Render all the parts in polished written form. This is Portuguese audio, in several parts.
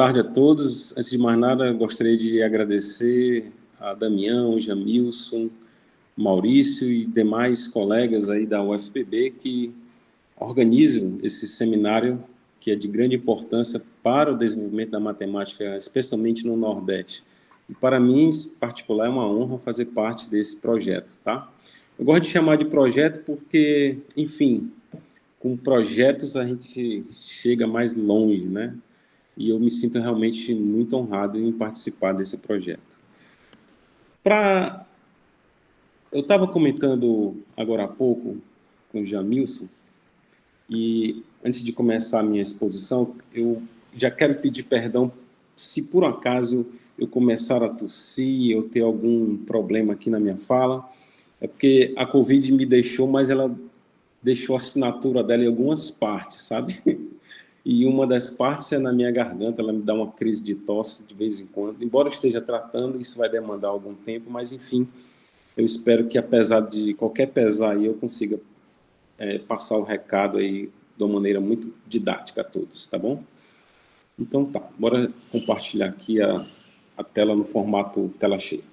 tarde a todos. Antes de mais nada, gostaria de agradecer a Damião, Jamilson, Maurício e demais colegas aí da UFPB que organizam esse seminário que é de grande importância para o desenvolvimento da matemática, especialmente no Nordeste. E para mim, em particular, é uma honra fazer parte desse projeto, tá? Eu gosto de chamar de projeto porque, enfim, com projetos a gente chega mais longe, né? E eu me sinto realmente muito honrado em participar desse projeto. Eu estava comentando agora há pouco com o Jamilson, e antes de começar a minha exposição, eu já quero pedir perdão se por acaso eu começar a tossir ou ter algum problema aqui na minha fala, é porque a Covid me deixou, mas ela deixou a assinatura dela em algumas partes, sabe? E uma das partes é na minha garganta, ela me dá uma crise de tosse de vez em quando. Embora eu esteja tratando, isso vai demandar algum tempo, mas enfim, eu espero que apesar de qualquer pesar aí, eu consiga passar o recado aí de uma maneira muito didática a todos, tá bom? Então tá, bora compartilhar aqui a tela no formato tela cheia.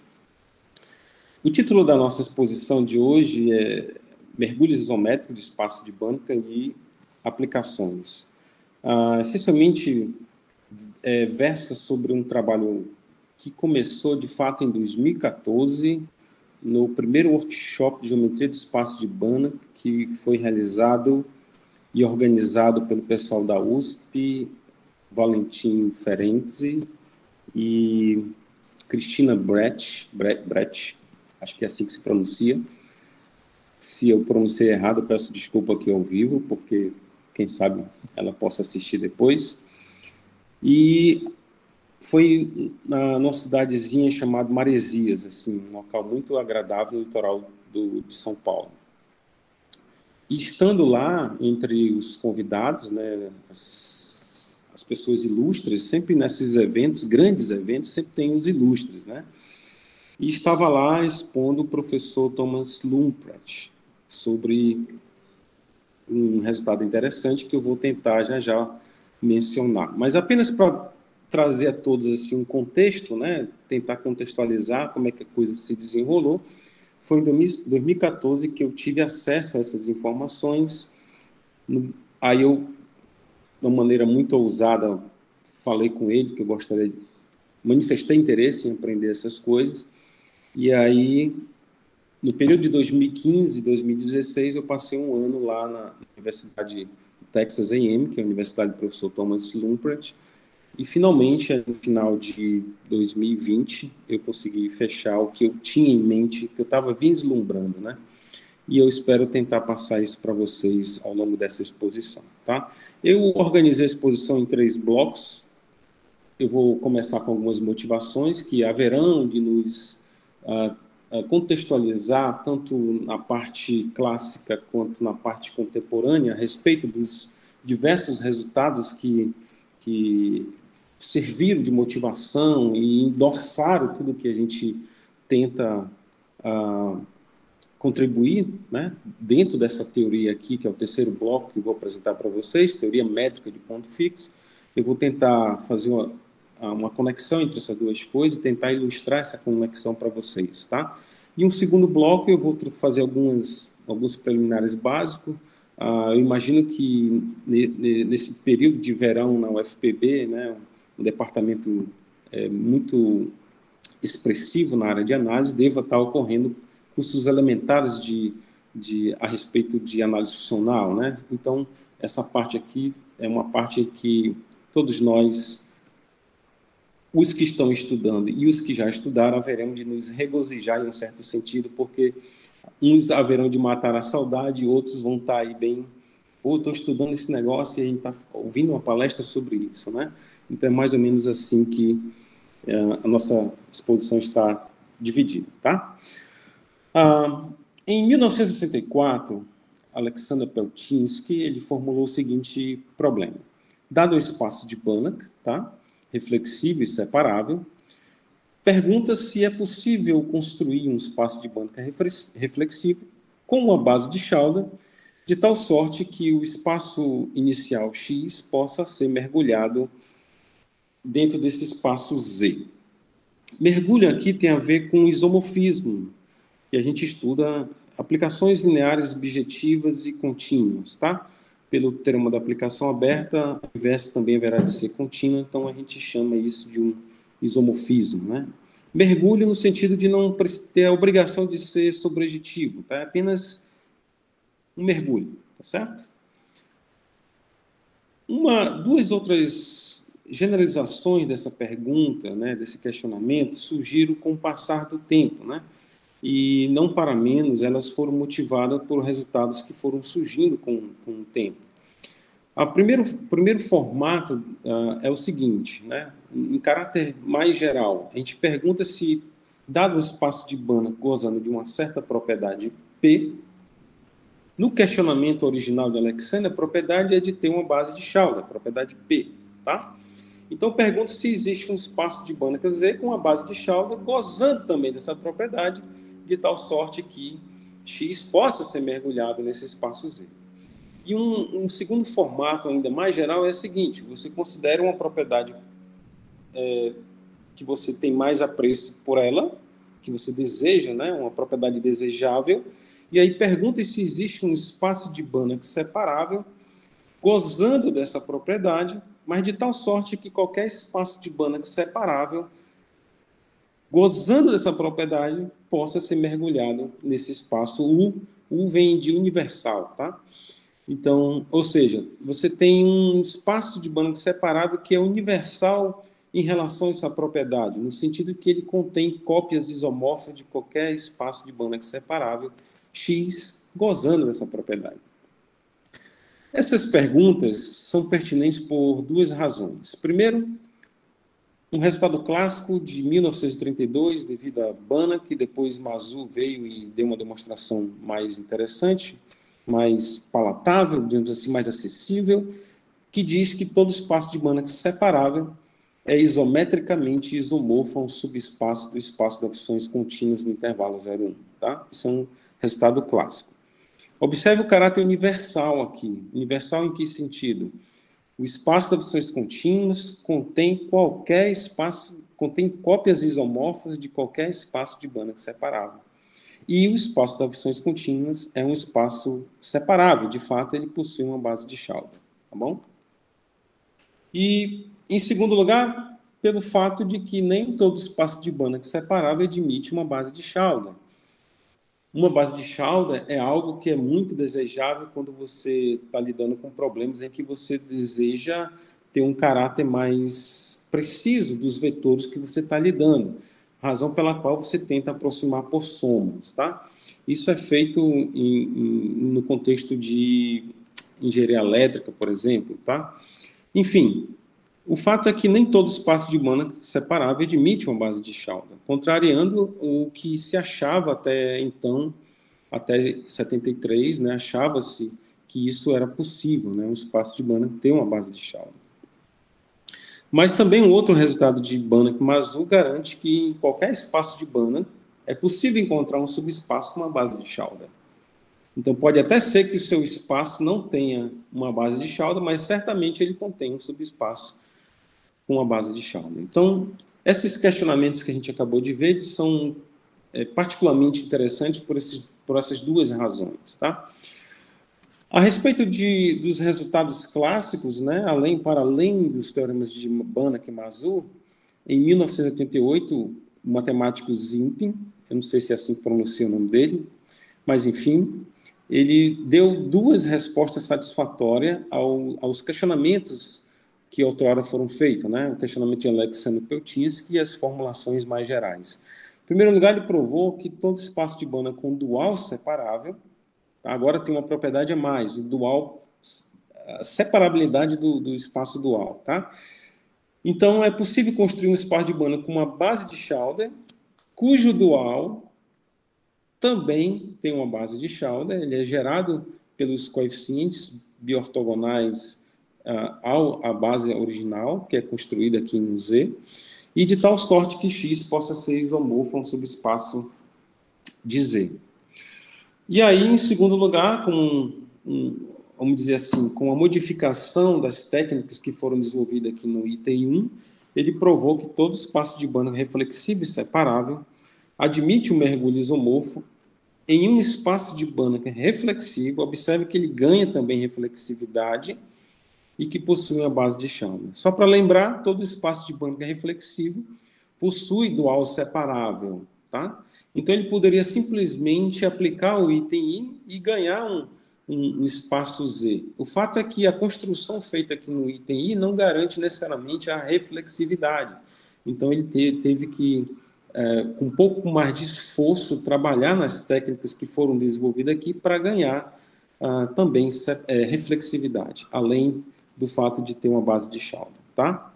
O título da nossa exposição de hoje é Mergulhos isométricos de espaço de Banca e aplicações. Essencialmente, versa sobre um trabalho que começou, de fato, em 2014, no primeiro workshop de geometria de espaço de Banach, que foi realizado e organizado pelo pessoal da USP, Valentim Ferenczi e Cristina Brecht, acho que é assim que se pronuncia. Se eu pronunciei errado, eu peço desculpa aqui ao vivo, porque quem sabe ela possa assistir depois. E foi numa cidadezinha chamada Maresias, assim, um local muito agradável no litoral de São Paulo. E estando lá, entre os convidados, né, as pessoas ilustres, sempre nesses eventos, grandes eventos, sempre tem os ilustres, né? E estava lá expondo o professor Thomas Lumprecht sobre um resultado interessante que eu vou tentar já mencionar. Mas apenas para trazer a todos assim, um contexto, né, tentar contextualizar como é que a coisa se desenrolou, foi em 2014 que eu tive acesso a essas informações. Aí eu, de uma maneira muito ousada, falei com ele que eu gostaria de manifestei interesse em aprender essas coisas. E aí, no período de 2015 e 2016, eu passei um ano lá na Universidade Texas A&M, que é a Universidade do professor Thomas Lumprecht, e finalmente, no final de 2020, eu consegui fechar o que eu tinha em mente, que eu estava vislumbrando, né? E eu espero tentar passar isso para vocês ao longo dessa exposição, tá? Eu organizei a exposição em 3 blocos. Eu vou começar com algumas motivações que haverão de nos contextualizar, tanto na parte clássica quanto na parte contemporânea, a respeito dos diversos resultados que serviram de motivação e endossaram tudo que a gente tenta contribuir, né, dentro dessa teoria aqui, que é o terceiro bloco que eu vou apresentar para vocês, teoria métrica de ponto fixo. Eu vou tentar fazer uma conexão entre essas duas coisas e tentar ilustrar essa conexão para vocês, tá? E um segundo bloco eu vou fazer alguns preliminares básicos. Eu imagino que nesse período de verão na UFPB, né, um departamento muito expressivo na área de análise, deva estar ocorrendo cursos elementares a respeito de análise funcional, né? Então, essa parte aqui é uma parte que todos nós, os que estão estudando e os que já estudaram, haveremos de nos regozijar em um certo sentido, porque uns haverão de matar a saudade e outros vão estar aí bem, pô, estou estudando esse negócio e a gente está ouvindo uma palestra sobre isso, né? Então, é mais ou menos assim que a nossa exposição está dividida, tá? Em 1964, Alexander Peltinsky ele formulou o seguinte problema. Dado o espaço de Banach, tá, reflexivo e separável, pergunta se é possível construir um espaço de Banach reflexivo com uma base de Schauder, de tal sorte que o espaço inicial X possa ser mergulhado dentro desse espaço Z. Mergulho aqui tem a ver com isomorfismo, que a gente estuda aplicações lineares, objetivas e contínuas, tá? Pelo teorema da aplicação aberta, a inversa também haverá de ser contínua, então a gente chama isso de um isomorfismo, né? Mergulho no sentido de não ter a obrigação de ser sobrejetivo, tá? É apenas um mergulho, tá certo? Duas outras generalizações dessa pergunta, né, desse questionamento, surgiram com o passar do tempo, né? E não para menos, elas foram motivadas por resultados que foram surgindo com o tempo. O primeiro formato é o seguinte, né? Em caráter mais geral, a gente pergunta se, dado o espaço de Banach gozando de uma certa propriedade P, no questionamento original de Alexander, a propriedade é de ter uma base de Schauder, a propriedade P, tá? Então, pergunta se existe um espaço de Banach Z com uma base de Schauder gozando também dessa propriedade, de tal sorte que X possa ser mergulhado nesse espaço Z. E um segundo formato ainda mais geral é o seguinte: você considera uma propriedade que você tem mais apreço por ela, que você deseja, né, uma propriedade desejável, e aí pergunta se existe um espaço de Banach separável gozando dessa propriedade, mas de tal sorte que qualquer espaço de Banach separável gozando dessa propriedade possa ser mergulhado nesse espaço U. U vem de universal, tá? Então, ou seja, você tem um espaço de Banach separável que é universal em relação a essa propriedade, no sentido que ele contém cópias isomorfas de qualquer espaço de Banach separável, X, gozando dessa propriedade. Essas perguntas são pertinentes por duas razões. Primeiro, um resultado clássico de 1932, devido a Banach, que depois Mazur veio e deu uma demonstração mais interessante, mais palatável, digamos assim, mais acessível, que diz que todo espaço de Banach separável é isometricamente isomorfo a um subespaço do espaço das funções contínuas no intervalo 0,1. Tá? Isso é um resultado clássico. Observe o caráter universal aqui. Universal em que sentido? O espaço das funções contínuas contém qualquer espaço, contém cópias isomorfas de qualquer espaço de Banach separável. E o espaço das funções contínuas é um espaço separável. De fato, ele possui uma base de Schauder. Tá bom? E, em segundo lugar, pelo fato de que nem todo espaço de Banach separável admite uma base de Schauder. Uma base de Schauder é algo que é muito desejável quando você está lidando com problemas em que você deseja ter um caráter mais preciso dos vetores que você está lidando, razão pela qual você tenta aproximar por somas, tá? Isso é feito no contexto de engenharia elétrica, por exemplo, tá? Enfim, o fato é que nem todo espaço de Banach separável admite uma base de Schauder, contrariando o que se achava até então, até 73, né, achava-se que isso era possível, né, um espaço de Banach ter uma base de Schauder. Mas também um outro resultado de Banach-Mazur garante que em qualquer espaço de Banach é possível encontrar um subespaço com uma base de Schauder. Então, pode até ser que o seu espaço não tenha uma base de Schauder, mas certamente ele contém um subespaço com uma base de Schauder. Então, esses questionamentos que a gente acabou de ver são particularmente interessantes por essas duas razões. Tá? A respeito dos resultados clássicos, né, para além dos teoremas de Banach e Mazur, em 1988, o matemático Zimpin, eu não sei se é assim que pronuncia o nome dele, mas, enfim, ele deu duas respostas satisfatórias aos questionamentos que outrora foram feitos, né? O questionamento de Alexander Peltinsky e as formulações mais gerais. Em primeiro lugar, ele provou que todo espaço de Banach com dual separável, agora tem uma propriedade a mais, o dual, a separabilidade do espaço dual, tá? Então, é possível construir um espaço de Banach com uma base de Schauder, cujo dual também tem uma base de Schauder, ele é gerado pelos coeficientes biortogonais à base original, que é construída aqui no Z, e de tal sorte que X possa ser isomorfo a um subespaço de Z. E aí, em segundo lugar, vamos dizer assim, com a modificação das técnicas que foram desenvolvidas aqui no ITI 1, ele provou que todo espaço de Banach reflexivo e separável admite um mergulho isomorfo em um espaço de Banach reflexivo. Observe que ele ganha também reflexividade e que possui uma base de Chandler. Só para lembrar, todo espaço de Banach reflexivo possui dual separável, tá? Então ele poderia simplesmente aplicar o item I e ganhar um espaço Z. O fato é que a construção feita aqui no item I não garante necessariamente a reflexividade. Então ele teve que, com um pouco mais de esforço, trabalhar nas técnicas que foram desenvolvidas aqui para ganhar também reflexividade, além do fato de ter uma base de Chandler, tá?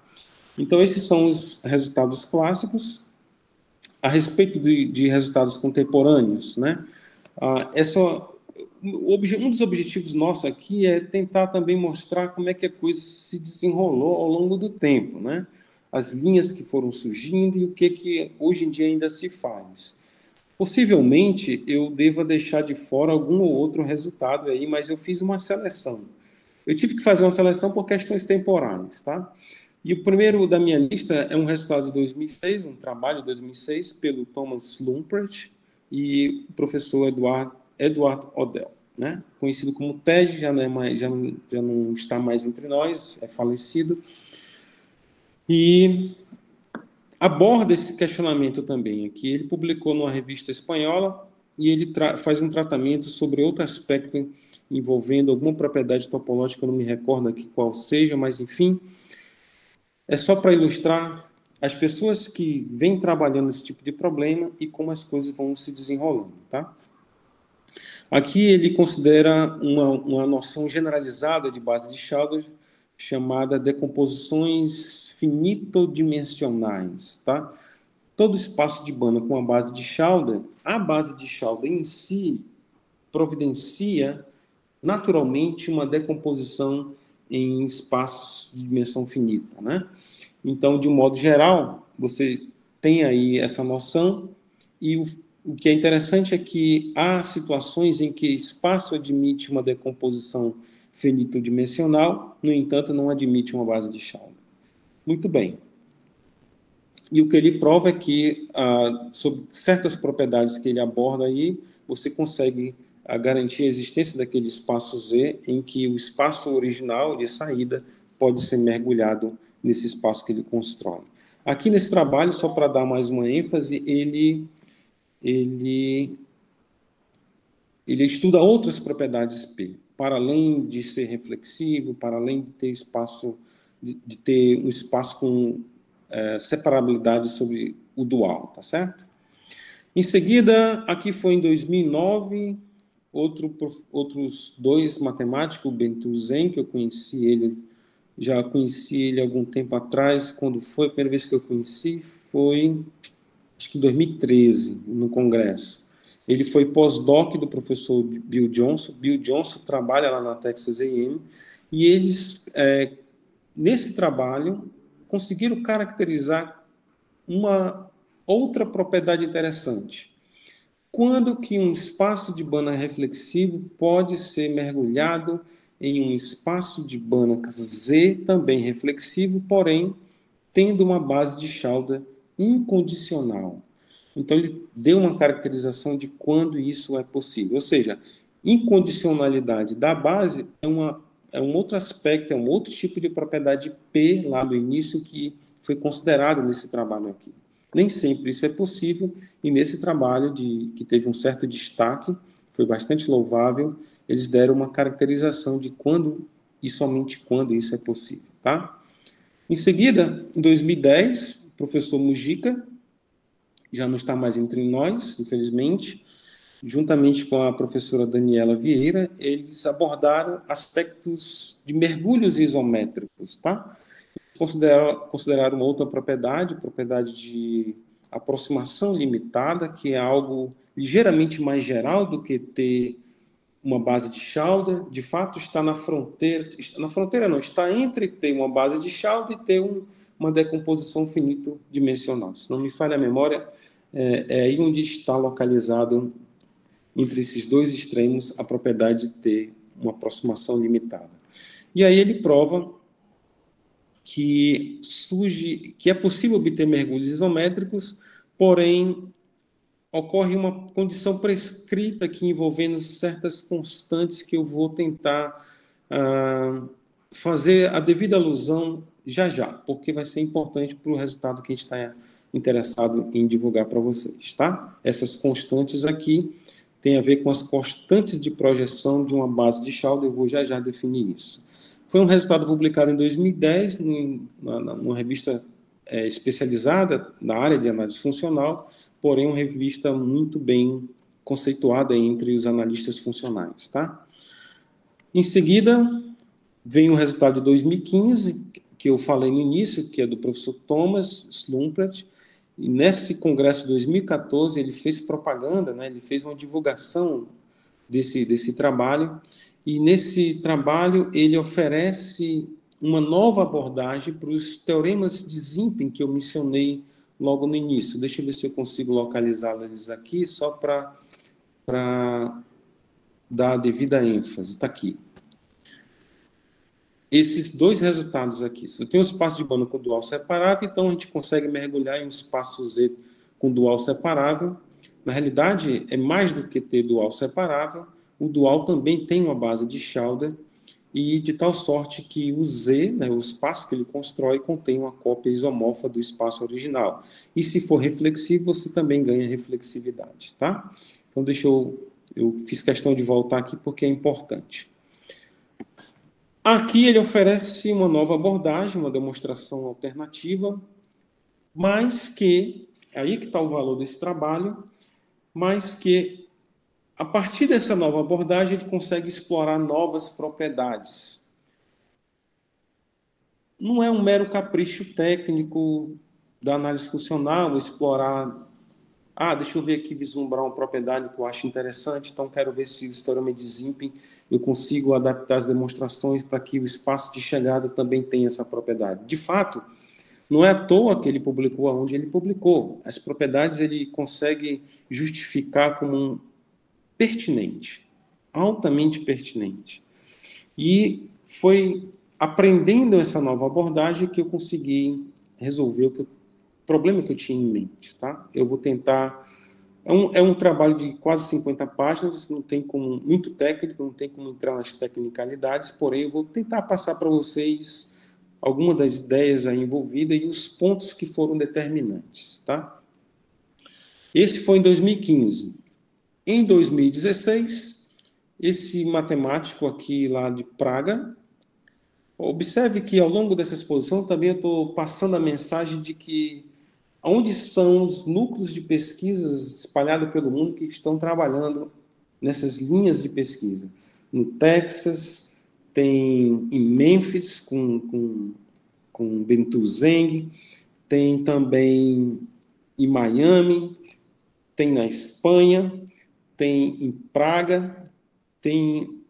Então esses são os resultados clássicos. A respeito de resultados contemporâneos, né? Um dos objetivos nossos aqui é tentar também mostrar como é que a coisa se desenrolou ao longo do tempo, né? As linhas que foram surgindo e o que hoje em dia ainda se faz. Possivelmente eu deva deixar de fora algum ou outro resultado aí, mas eu fiz uma seleção. Eu tive que fazer uma seleção por questões temporais, tá? E o primeiro da minha lista é um resultado de 2006, um trabalho de 2006 pelo Thomas Lumpert e o professor Edward Odell, né? Conhecido como TED, já não está mais entre nós, é falecido. E aborda esse questionamento também aqui. Ele publicou numa revista espanhola e ele faz um tratamento sobre outro aspecto envolvendo alguma propriedade topológica, eu não me recordo aqui qual seja, mas enfim, é só para ilustrar as pessoas que vêm trabalhando esse tipo de problema e como as coisas vão se desenrolando, tá? Aqui ele considera uma noção generalizada de base de Chandler chamada decomposições finitodimensionais, tá? Todo espaço de Banach com a base de Chandler, a base de Chandler em si providencia naturalmente uma decomposição em espaços de dimensão finita, né? Então, de um modo geral, você tem aí essa noção e o que é interessante é que há situações em que espaço admite uma decomposição finito-dimensional, no entanto, não admite uma base de Chandler. Muito bem. E o que ele prova é que, sobre certas propriedades que ele aborda aí, você consegue garantir a existência daquele espaço Z em que o espaço original de saída pode ser mergulhado nesse espaço que ele constrói. Aqui nesse trabalho, só para dar mais uma ênfase, ele estuda outras propriedades P, para além de ser reflexivo, para além de ter espaço, de ter um espaço com separabilidade sobre o dual, tá certo? Em seguida, aqui foi em 2009, outros dois matemáticos, o Bentuzen, que eu conheci ele, já conheci ele há algum tempo atrás. Quando foi a primeira vez que eu conheci? Foi, acho que em 2013, no congresso. Ele foi pós-doc do professor Bill Johnson. Bill Johnson trabalha lá na Texas A&M, e eles, nesse trabalho, conseguiram caracterizar uma outra propriedade interessante. Quando que um espaço de Banach reflexivo pode ser mergulhado em um espaço de Banach Z também reflexivo, porém tendo uma base de Chandler incondicional. Então ele deu uma caracterização de quando isso é possível. Ou seja, incondicionalidade da base é um outro aspecto, é um outro tipo de propriedade P lá no início que foi considerado nesse trabalho aqui. Nem sempre isso é possível, e nesse trabalho que teve um certo destaque, foi bastante louvável, eles deram uma caracterização de quando e somente quando isso é possível, tá? Em seguida, em 2010, o professor Mujica já não está mais entre nós, infelizmente, juntamente com a professora Daniela Vieira, eles abordaram aspectos de mergulhos isométricos, tá? Consideraram uma outra propriedade de aproximação limitada, que é algo ligeiramente mais geral do que ter uma base de Chandler. De fato, está na fronteira não, está entre ter uma base de Chandler e ter uma decomposição finito-dimensional. Se não me falha a memória, é aí onde está localizado, entre esses dois extremos, a propriedade de ter uma aproximação limitada. E aí ele prova que surge, que é possível obter mergulhos isométricos, porém ocorre uma condição prescrita aqui envolvendo certas constantes que eu vou tentar fazer a devida alusão já, porque vai ser importante para o resultado que a gente está interessado em divulgar para vocês, tá? Essas constantes aqui têm a ver com as constantes de projeção de uma base de Schauder, eu vou já definir isso. Foi um resultado publicado em 2010, numa revista especializada na área de análise funcional, porém uma revista muito bem conceituada entre os analistas funcionais, tá? Em seguida, vem o resultado de 2015, que eu falei no início, que é do professor Thomas Slumpert, e nesse congresso de 2014 ele fez propaganda, né, ele fez uma divulgação desse trabalho, e nesse trabalho ele oferece uma nova abordagem para os teoremas de Zimpel que eu mencionei logo no início. Deixa eu ver se eu consigo localizá-los aqui, só para dar a devida ênfase. Está aqui. Esses dois resultados aqui. Se eu tenho um espaço de banda com dual separável, então a gente consegue mergulhar em um espaço Z com dual separável. Na realidade, é mais do que ter dual separável. O dual também tem uma base de Schauder, e de tal sorte que o Z, né, o espaço que ele constrói, contém uma cópia isomorfa do espaço original. E se for reflexivo, você também ganha reflexividade, tá? Então, eu fiz questão de voltar aqui porque é importante. Aqui ele oferece uma nova abordagem, uma demonstração alternativa, mas que, aí que está o valor desse trabalho, mas que, a partir dessa nova abordagem, ele consegue explorar novas propriedades. Não é um mero capricho técnico da análise funcional, explorar, deixa eu ver aqui, vislumbrar uma propriedade que eu acho interessante, então quero ver se o teorema de Zimpel eu consigo adaptar as demonstrações para que o espaço de chegada também tenha essa propriedade. De fato, não é à toa que ele publicou aonde ele publicou. As propriedades ele consegue justificar como pertinente, altamente pertinente. E foi aprendendo essa nova abordagem que eu consegui resolver o problema que eu tinha em mente, tá? Eu vou tentar. É um trabalho de quase 50 páginas, não tem como, muito técnico, não tem como entrar nas tecnicalidades, porém eu vou tentar passar para vocês algumas das ideias aí envolvidas e os pontos que foram determinantes, tá? Esse foi em 2015. Em 2016, esse matemático aqui lá de Praga, observe que ao longo dessa exposição também eu estou passando a mensagem de que onde são os núcleos de pesquisas espalhados pelo mundo que estão trabalhando nessas linhas de pesquisa. No Texas, tem em Memphis, com Bento Zeng, tem também em Miami, tem na Espanha, tem em Praga, tem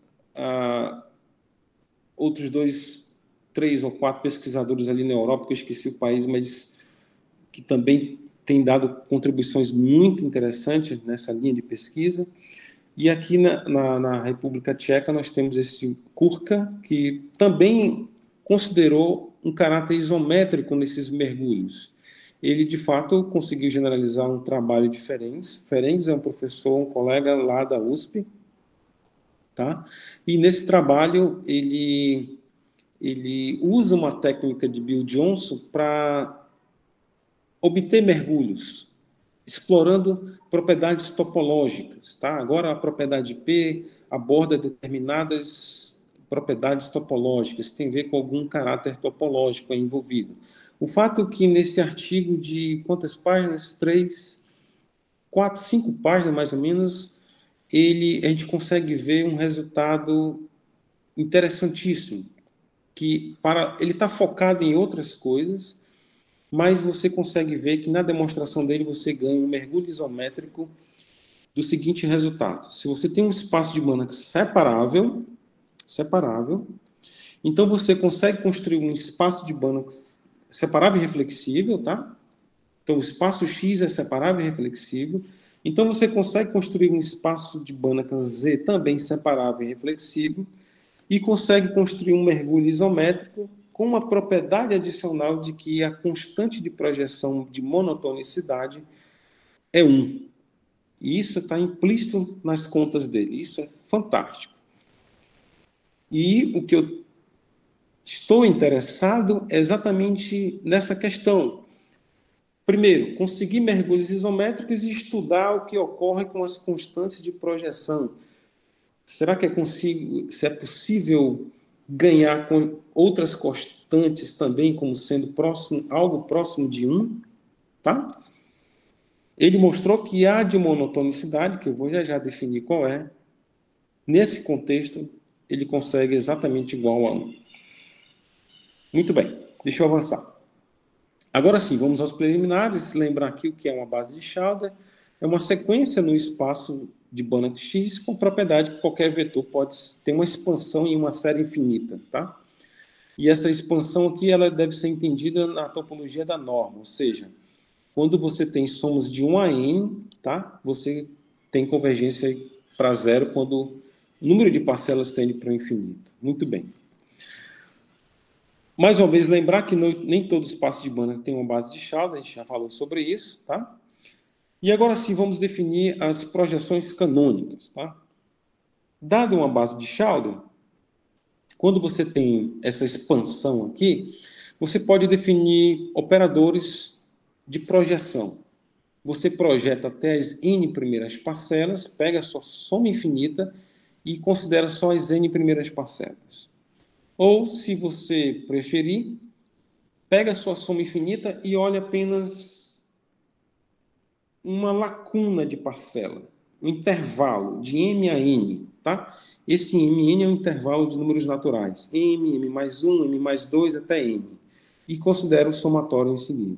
outros 2, 3 ou 4 pesquisadores ali na Europa, que eu esqueci o país, mas que também tem dado contribuições muito interessantes nessa linha de pesquisa. E aqui na República Tcheca nós temos esse Kurka, que também considerou um caráter isométrico nesses mergulhos. Ele, de fato, conseguiu generalizar um trabalho de Ferenc. Ferenc é um professor, um colega lá da USP, tá? E nesse trabalho ele usa uma técnica de Bill Johnson para obter mergulhos, explorando propriedades topológicas, tá? Agora a propriedade P aborda determinadas propriedades topológicas, tem a ver com algum caráter topológico envolvido. O fato é que nesse artigo de quantas páginas? 3, 4, 5 páginas mais ou menos, a gente consegue ver um resultado interessantíssimo, que ele está focado em outras coisas, mas você consegue ver que na demonstração dele você ganha um mergulho isométrico do seguinte resultado. Se você tem um espaço de Banach separável, então você consegue construir um espaço de Banach separável e reflexível, tá? Então o espaço X é separável e reflexível. Então você consegue construir um espaço de Banach Z também separável e reflexível e consegue construir um mergulho isométrico com uma propriedade adicional de que a constante de projeção de monotonicidade é 1. E isso está implícito nas contas dele. Isso é fantástico. E o que eu estou interessado é exatamente nessa questão. Primeiro, conseguir mergulhos isométricos e estudar o que ocorre com as constantes de projeção. Será que se é possível ganhar com outras constantes também, como sendo algo próximo de 1? Tá? Ele mostrou que a de monotonicidade, que eu vou já definir qual é, nesse contexto, ele consegue exatamente igual a 1. Muito bem, deixa eu avançar. Agora sim, vamos aos preliminares. Lembrar aqui o que é uma base de Schauder. É uma sequência no espaço de Banach X com propriedade que qualquer vetor pode ter uma expansão em uma série infinita, tá? E essa expansão aqui ela deve ser entendida na topologia da norma, ou seja, quando você tem somas de 1 a n, tá? Você tem convergência para zero quando o número de parcelas tende para o infinito. Muito bem. Mais uma vez, lembrar que nem todo espaço de Banach tem uma base de Schauder, a gente já falou sobre isso, tá? E agora sim, vamos definir as projeções canônicas, tá? Dada uma base de Schauder, quando você tem essa expansão aqui, você pode definir operadores de projeção. Você projeta até as n primeiras parcelas, pega a sua soma infinita e considera só as n primeiras parcelas. Ou, se você preferir, pega a sua soma infinita e olha apenas uma lacuna de parcela, um intervalo de m a n, tá? Esse mn é um intervalo de números naturais, m mais 1, m mais 2 até n, e considera o somatório em seguida.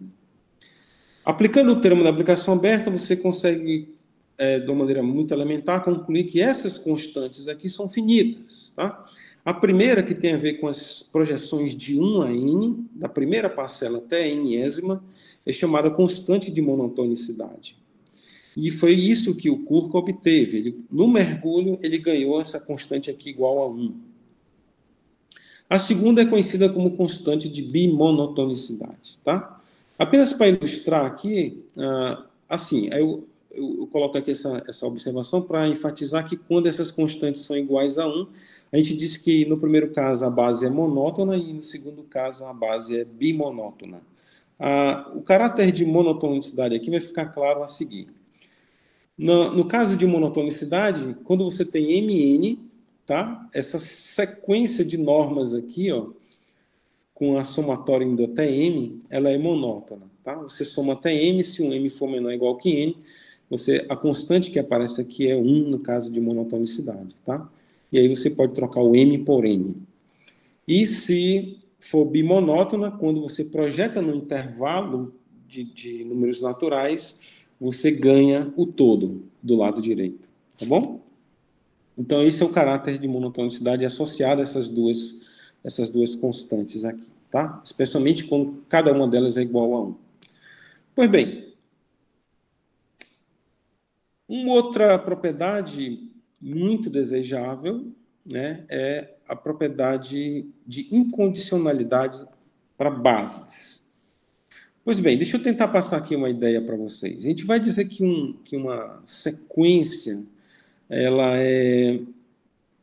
Aplicando o termo da aplicação aberta, você consegue, de uma maneira muito elementar, concluir que essas constantes aqui são finitas, tá? A primeira, que tem a ver com as projeções de 1 a n, da primeira parcela até a n-ésima, é chamada constante de monotonicidade. E foi isso que o Kurka obteve. No mergulho, ele ganhou essa constante aqui igual a 1. A segunda é conhecida como constante de bimonotonicidade, tá? Apenas para ilustrar aqui, assim, eu coloco aqui essa observação para enfatizar que quando essas constantes são iguais a 1, a gente diz que no primeiro caso a base é monótona e no segundo caso a base é bimonótona. O caráter de monotonicidade aqui vai ficar claro a seguir. No caso de monotonicidade, quando você tem mn, tá? Essa sequência de normas aqui, ó, com a somatória indo até m, ela é monótona, tá? Você soma até m, se um m for menor ou igual que n, a constante que aparece aqui é 1 no caso de monotonicidade, tá? E aí você pode trocar o m por n. E se for bimonótona, quando você projeta no intervalo de números naturais, você ganha o todo do lado direito, tá bom? Então, esse é o caráter de monotonicidade associado a essas duas constantes aqui, tá? Especialmente quando cada uma delas é igual a 1. Pois bem, uma outra propriedade muito desejável, né, é a propriedade de incondicionalidade para bases. Pois bem, deixa eu tentar passar aqui uma ideia para vocês. A gente vai dizer que uma sequência, ela é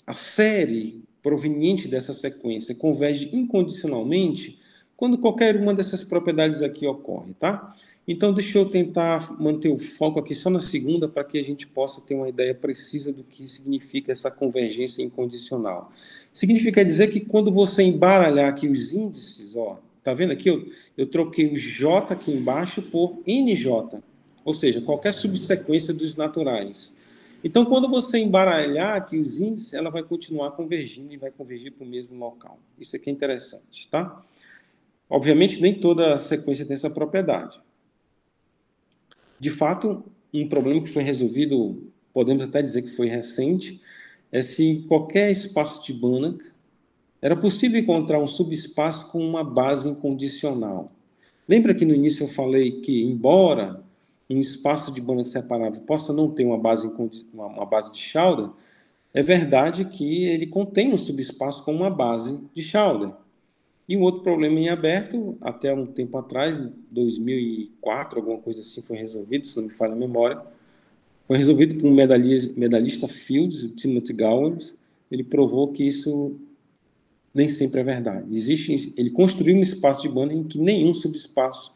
a série proveniente dessa sequência converge incondicionalmente quando qualquer uma dessas propriedades aqui ocorre, tá? Então, deixa eu tentar manter o foco aqui só na segunda para que a gente possa ter uma ideia precisa do que significa essa convergência incondicional. Significa dizer que quando você embaralhar aqui os índices, ó, tá vendo aqui? Eu troquei o J aqui embaixo por NJ, ou seja, qualquer subsequência dos naturais. Então, quando você embaralhar aqui os índices, ela vai continuar convergindo e vai convergir para o mesmo local. Isso aqui é interessante, tá? Obviamente, nem toda sequência tem essa propriedade. De fato, um problema que foi resolvido, podemos até dizer que foi recente, é se em qualquer espaço de Banach era possível encontrar um subespaço com uma base incondicional. Lembra que no início eu falei que, embora um espaço de Banach separável possa não ter uma base de Schauder, é verdade que ele contém um subespaço com uma base de Schauder. E um outro problema em aberto, até um tempo atrás, em 2004, alguma coisa assim, foi resolvido, se não me falha a memória, foi resolvido por um medalhista Fields, o Timothy Gowers. Ele provou que isso nem sempre é verdade. Ele construiu um espaço de banda em que nenhum subespaço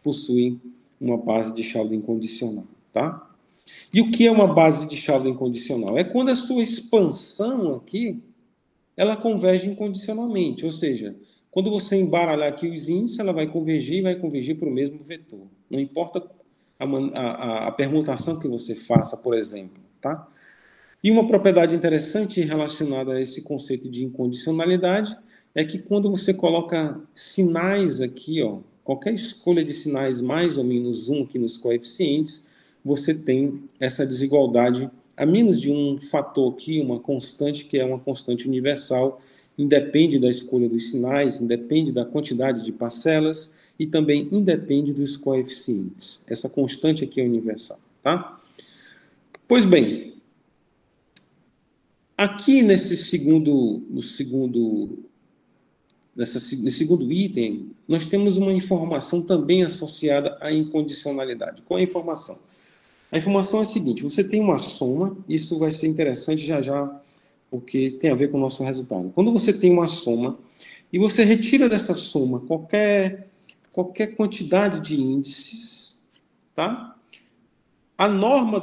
possui uma base de chave incondicional, tá? E o que é uma base de chave incondicional? É quando a sua expansão aqui, ela converge incondicionalmente, ou seja, quando você embaralhar aqui os índices, ela vai convergir e vai convergir para o mesmo vetor. Não importa a permutação que você faça, por exemplo, tá? E uma propriedade interessante relacionada a esse conceito de incondicionalidade é que quando você coloca sinais aqui, ó, qualquer escolha de sinais mais ou menos um aqui nos coeficientes, você tem essa desigualdade a menos de um fator aqui, uma constante que é uma constante universal, independe da escolha dos sinais, independe da quantidade de parcelas e também independe dos coeficientes. Essa constante aqui é universal, tá? Pois bem, aqui nesse segundo item, nós temos uma informação também associada à incondicionalidade. Qual é a informação? A informação é a seguinte: você tem uma soma, isso vai ser interessante já já, porque tem a ver com o nosso resultado. Quando você tem uma soma e você retira dessa soma qualquer quantidade de índices, tá? A norma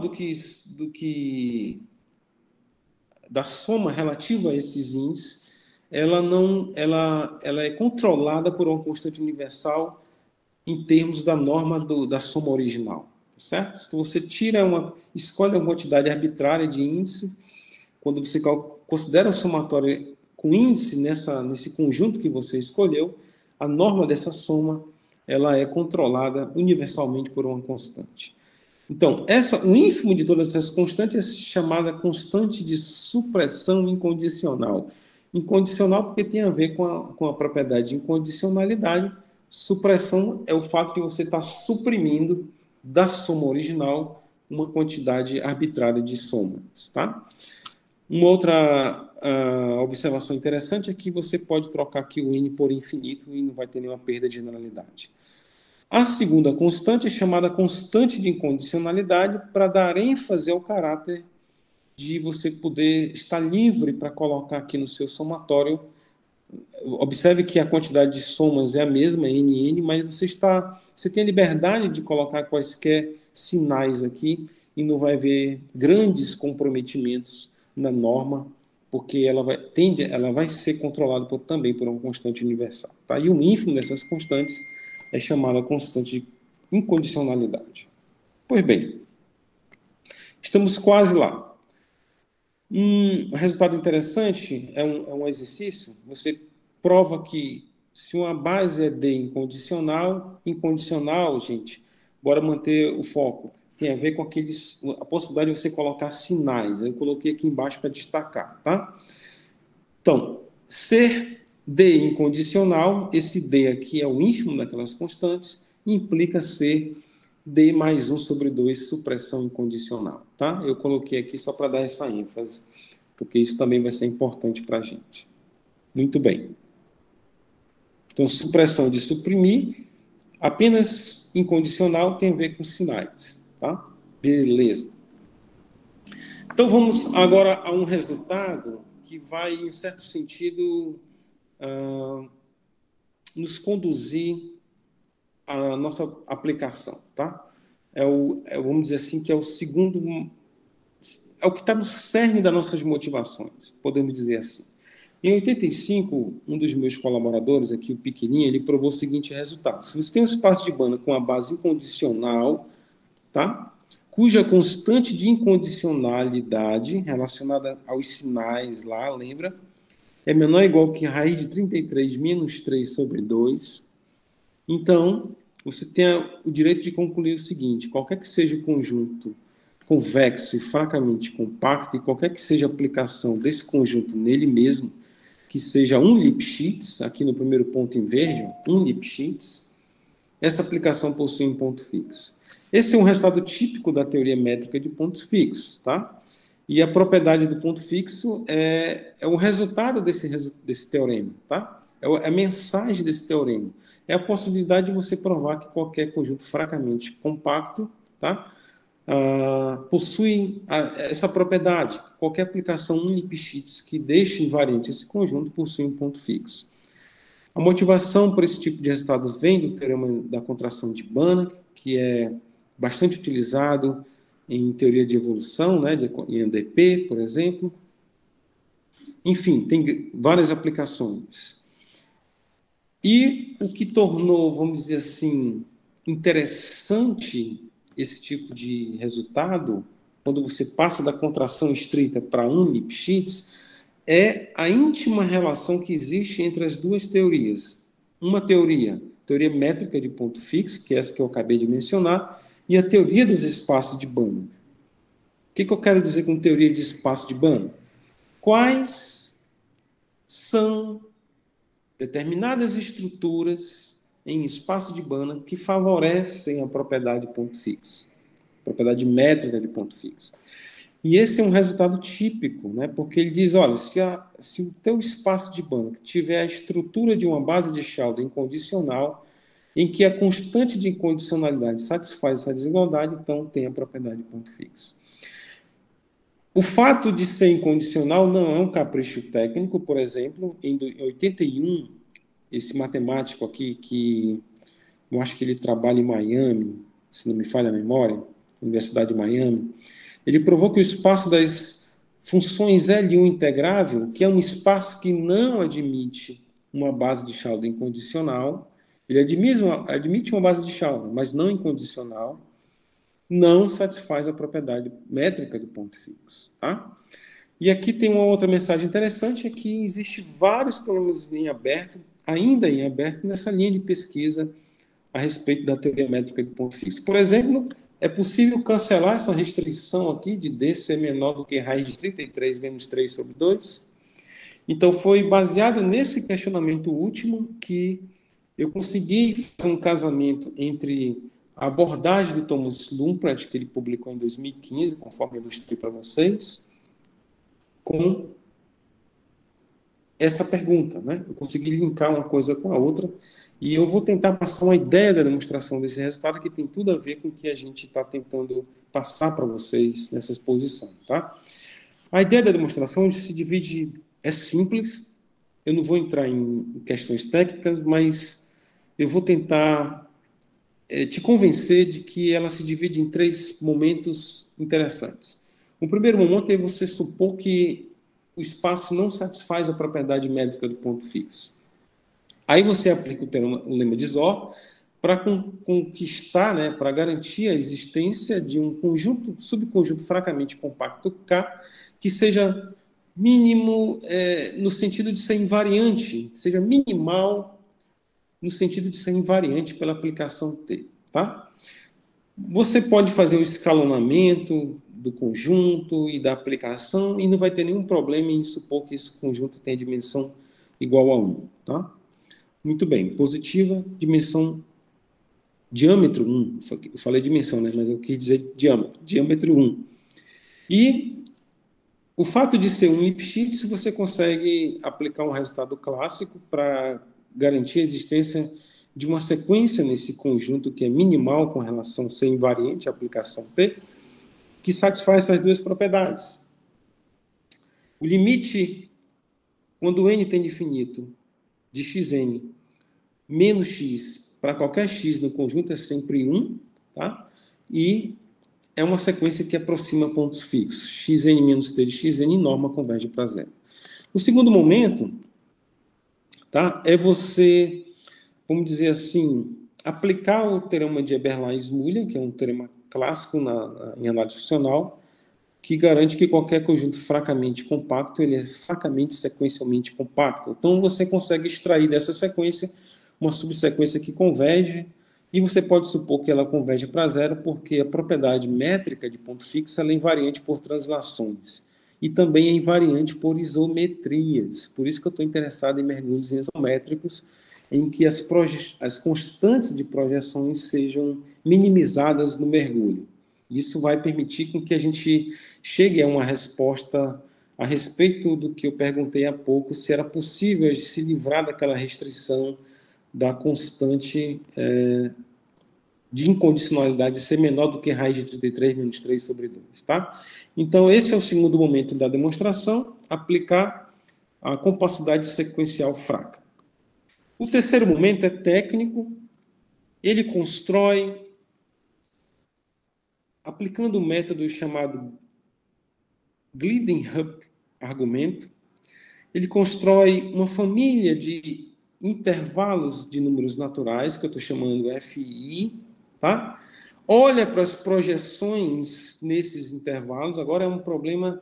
da soma relativa a esses índices, ela é controlada por uma constante universal em termos da norma da soma original, certo? Se você escolhe uma quantidade arbitrária de índice, quando você considera o somatório com índice nesse conjunto que você escolheu, a norma dessa soma ela é controlada universalmente por uma constante. Então, o ínfimo de todas essas constantes é chamada constante de supressão incondicional. Incondicional porque tem a ver com a propriedade de incondicionalidade. Supressão é o fato de você estar suprimindo da soma original uma quantidade arbitrária de somas, tá? Uma outra observação interessante é que você pode trocar aqui o N por infinito e não vai ter nenhuma perda de generalidade. A segunda constante é chamada constante de incondicionalidade para dar ênfase ao caráter de você poder estar livre para colocar aqui no seu somatório. Observe que a quantidade de somas é a mesma, NN, mas você tem a liberdade de colocar quaisquer sinais aqui e não vai haver grandes comprometimentos na norma, porque ela vai ser controlada também por uma constante universal. Tá? E o ínfimo dessas constantes é chamada constante de incondicionalidade. Pois bem, estamos quase lá. Um resultado interessante é um exercício. Você prova que se uma base é D incondicional, gente, bora manter o foco. Tem a ver com a possibilidade de você colocar sinais. Eu coloquei aqui embaixo para destacar, tá? Então, ser D incondicional, esse D aqui é o ínfimo daquelas constantes, implica ser D mais 1 sobre 2 supressão incondicional, tá? Eu coloquei aqui só para dar essa ênfase, porque isso também vai ser importante para a gente. Muito bem. Então, supressão de suprimir, apenas incondicional tem a ver com sinais, tá? Beleza. Então, vamos agora a um resultado que vai, em certo sentido, nos conduzir à nossa aplicação, tá? Vamos dizer assim, que é o segundo, é o que está no cerne das nossas motivações, podemos dizer assim. Em 85, um dos meus colaboradores aqui, o Pequenininho, ele provou o seguinte resultado. Se você tem um espaço de banda com a base incondicional, tá? Cuja constante de incondicionalidade relacionada aos sinais lá, lembra? É menor ou igual que raiz de 33 menos 3 sobre 2. Então, você tem o direito de concluir o seguinte: qualquer que seja o conjunto convexo e fracamente compacto, e qualquer que seja a aplicação desse conjunto nele mesmo, que seja um Lipschitz, aqui no primeiro ponto em verde, um Lipschitz, essa aplicação possui um ponto fixo. Esse é um resultado típico da teoria métrica de pontos fixos, tá? E a propriedade do ponto fixo é o resultado desse teorema, tá? a mensagem desse teorema. É a possibilidade de você provar que qualquer conjunto fracamente compacto, tá, possui essa propriedade. Qualquer aplicação Lipschitz que deixe invariante esse conjunto possui um ponto fixo. A motivação por esse tipo de resultado vem do teorema da contração de Banach, que é bastante utilizado em teoria de evolução, né, em EDP, por exemplo. Enfim, tem várias aplicações. E o que tornou, vamos dizer assim, interessante esse tipo de resultado, quando você passa da contração estrita para um Lipschitz, é a íntima relação que existe entre as duas teorias. Uma teoria métrica de ponto fixo, que é essa que eu acabei de mencionar, e a teoria dos espaços de Banach. O que eu quero dizer com teoria de espaço de Banach? Quais são determinadas estruturas em espaço de Banach que favorecem a propriedade de ponto fixo, propriedade métrica de ponto fixo? E esse é um resultado típico, né? Porque ele diz, olha, se o teu espaço de Banach tiver a estrutura de uma base de Chaldor incondicional, em que a constante de incondicionalidade satisfaz essa desigualdade, então tem a propriedade de ponto fixo. O fato de ser incondicional não é um capricho técnico. Por exemplo, em 81, esse matemático aqui, que eu acho que ele trabalha em Miami, se não me falha a memória, Universidade de Miami, ele provou que o espaço das funções L1 integrável, que é um espaço que não admite uma base de Chaldor incondicional, ele admite uma base de Chaldor, mas não incondicional, não satisfaz a propriedade métrica do ponto fixo. Tá? E aqui tem uma outra mensagem interessante, é que existe vários problemas ainda em aberto, nessa linha de pesquisa a respeito da teoria métrica de ponto fixo. Por exemplo, é possível cancelar essa restrição aqui de D ser menor do que raiz de 33 menos 3 sobre 2? Então, foi baseado nesse questionamento último que eu consegui fazer um casamento entre a abordagem de Thomas Lumpert, que ele publicou em 2015, conforme eu ilustrei para vocês, com essa pergunta, né? Eu consegui linkar uma coisa com a outra e eu vou tentar passar uma ideia da demonstração desse resultado que tem tudo a ver com o que a gente está tentando passar para vocês nessa exposição, tá? A ideia da demonstração se divide, é simples, eu não vou entrar em questões técnicas, mas eu vou tentar te convencer de que ela se divide em 3 momentos interessantes. O primeiro momento é você supor que o espaço não satisfaz a propriedade métrica do ponto fixo. Aí você aplica o lema de Zohr para conquistar, né, para garantir a existência de um subconjunto fracamente compacto K que seja mínimo no sentido de ser invariante, seja minimal no sentido de ser invariante pela aplicação T. Tá? Você pode fazer o escalonamento do conjunto e da aplicação e não vai ter nenhum problema em supor que esse conjunto tem dimensão igual a 1. Tá? Muito bem. Positiva, dimensão diâmetro 1. Eu falei dimensão, né? Mas eu quis dizer diâmetro. Diâmetro 1. E o fato de ser um Lipschitz, você consegue aplicar um resultado clássico para garantir a existência de uma sequência nesse conjunto que é minimal com relação a ser invariante, a aplicação P, que satisfaz essas duas propriedades. O limite, quando n tende infinito, de xn menos x para qualquer x no conjunto é sempre 1, tá? E é uma sequência que aproxima pontos fixos. Xn menos t de xn e norma converge para zero. O segundo momento, tá, é você, vamos dizer assim, aplicar o teorema de Eberlein-Smuller, que é um teorema clássico em análise funcional, que garante que qualquer conjunto fracamente compacto ele é fracamente sequencialmente compacto. Então, você consegue extrair dessa sequência uma subsequência que converge, e você pode supor que ela converge para zero, porque a propriedade métrica de ponto fixo ela é invariante por translações, e também é invariante por isometrias. Por isso que eu estou interessado em mergulhos isométricos, em que as constantes de projeções sejam minimizadas no mergulho. Isso vai permitir com que a gente chegue a uma resposta a respeito do que eu perguntei há pouco, se era possível se livrar daquela restrição da constante de incondicionalidade ser menor do que raiz de 33 menos 3 sobre 2, tá? Então, esse é o segundo momento da demonstração, aplicar a compacidade sequencial fraca. O terceiro momento é técnico, ele constrói, aplicando o método chamado Gleaden-Hupp argumento, ele constrói uma família de intervalos de números naturais, que eu estou chamando FI, tá? Olha para as projeções nesses intervalos, agora é um problema,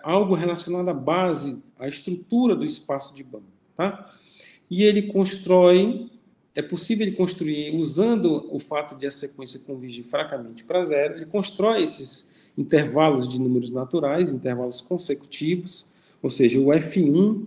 algo relacionado à base, à estrutura do espaço de Banach, tá? E ele constrói, é possível ele construir, usando o fato de a sequência convergir fracamente para zero, ele constrói esses intervalos de números naturais, intervalos consecutivos, ou seja, o F1,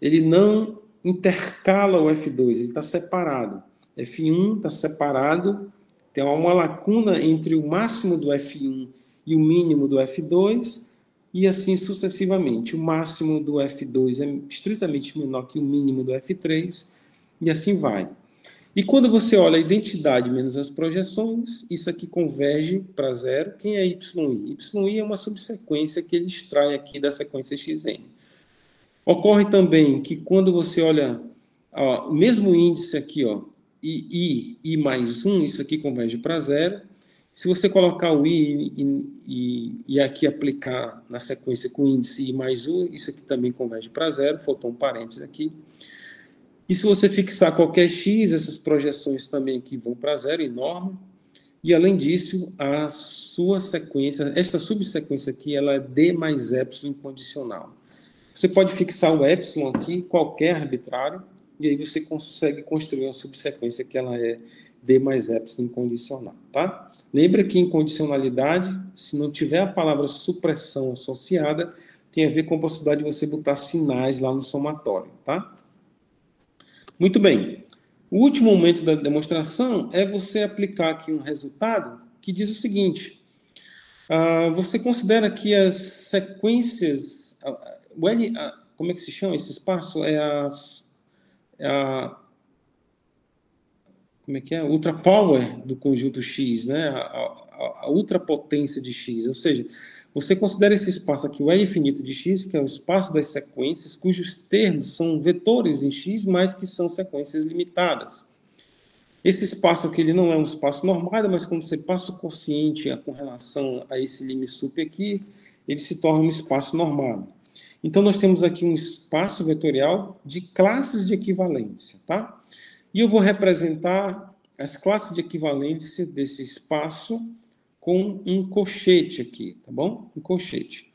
ele não intercala o F2, ele está separado. F1 está separado, tem uma lacuna entre o máximo do F1 e o mínimo do F2, e assim sucessivamente. O máximo do F2 é estritamente menor que o mínimo do F3, e assim vai. E quando você olha a identidade menos as projeções, isso aqui converge para zero. Quem é YI? YI é uma subsequência que ele extrai aqui da sequência XN. Ocorre também que quando você olha o mesmo índice aqui, ó, I mais 1, isso aqui converge para zero. Se você colocar o e aqui aplicar na sequência com o índice I mais 1, isso aqui também converge para zero, faltou um parênteses aqui. E se você fixar qualquer x, essas projeções também aqui vão para zero, em norma. E, além disso, a sua sequência, esta subsequência aqui, ela é D mais epsilon incondicional. Você pode fixar o epsilon aqui, qualquer arbitrário, e aí você consegue construir uma subsequência que ela é D mais epsilon incondicional, tá? Lembra que incondicionalidade, se não tiver a palavra supressão associada, tem a ver com a possibilidade de você botar sinais lá no somatório, tá? Muito bem. O último momento da demonstração é você aplicar aqui um resultado que diz o seguinte. Você considera que as sequências... como é que se chama esse espaço? Como é que é? Ultrapower do conjunto X, né? A ultrapotência de X. Ou seja, você considera esse espaço aqui, o L infinito de X, que é o espaço das sequências, cujos termos são vetores em X, mas que são sequências limitadas. Esse espaço aqui ele não é um espaço normado, mas quando você passa o quociente com relação a esse lim sup aqui, ele se torna um espaço normado. Então, nós temos aqui um espaço vetorial de classes de equivalência, tá? E eu vou representar as classes de equivalência desse espaço com um colchete aqui, tá bom? Um colchete.